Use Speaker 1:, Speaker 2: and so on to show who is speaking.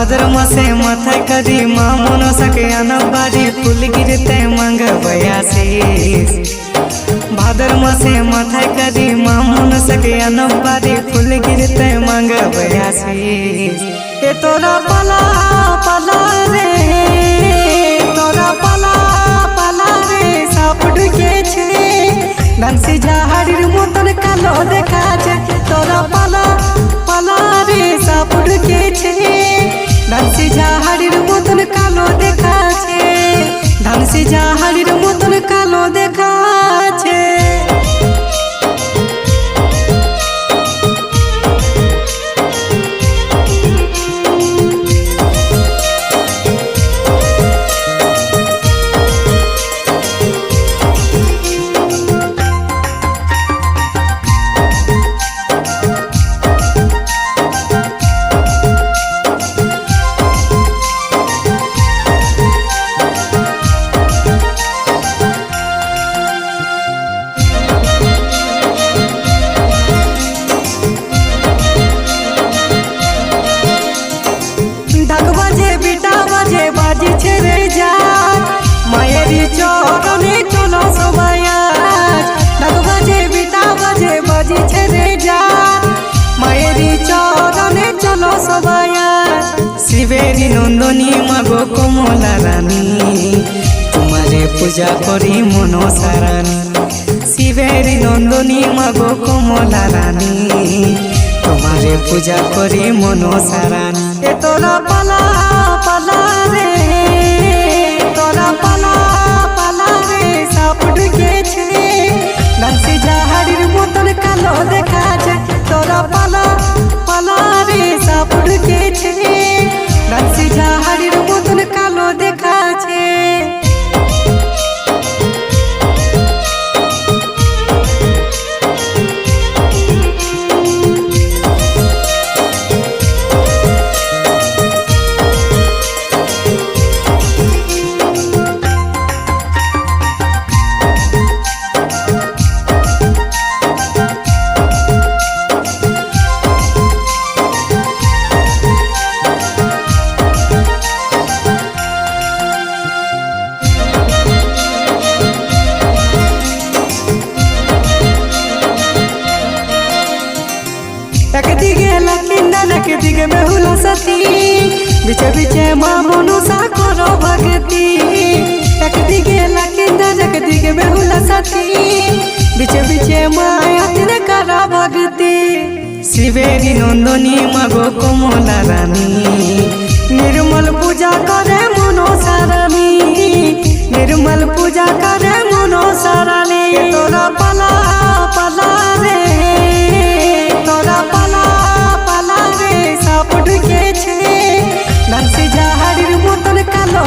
Speaker 1: भाद्र मासे माथा कदी माँ मनसाके अनबारी फूल गिरते मांग बयासीस। भाद्र मासे माथा कदी माँ मनसाके अनबारी फूल गिरते मांग बयासीस। ए तोरा पाला पाला रे, तोरा पाला पाला रे सापड़ के छे डांसी झाड़ीर मतन कालो देखा छे। तोरा पाला पाला रे सापड़ के छे डांसी झाड़ीर मतन कालो देखा छे, डांसी झाड़ीर मतन कालो देखा छे। ढाक बाजे बीटा बाजे बाजी छेड़े जा मायेरी चरणे चलो सबाई आज। ढाक बाजे बीटा बाजे बाजी छेड़े जा मायेरी चरणे चलो सबाई आज। शिवेरी नंदनी मागो कमला रानी तुम्हारे पूजा करी मनसा रानी। शिवेरी नंदनी मागो कमला रानी तुम्हारे पूजा करी मनसा रानी। ए तोरा पाला पाला रे, तोरा पाला पाला रे सापड़ के छे डांसी झाड़ीर मतन कालो देखा छे। तोरा पाला पाला रे सापड़ के छे डांसी झाड़ीर मतन कालो देखा छे। एकदिके लकिंदन एकदिके बेहुला सती बिचे बिचे माँ मनसा करो भगती। एकदिके लकिंदन एकदिके बेहुला सती बिचे बिचे माँ अतिन करो भगती। शिवेरी नंदनी मागो कमला रानी निर्मल पूजा करे मनसा रानी, निर्मल पूजा करे मनसा रानी। तोरा पाला पाला रे, तोरा पाला पाला रे सापड़ के छे डांसी झाड़ीर मतन कालो।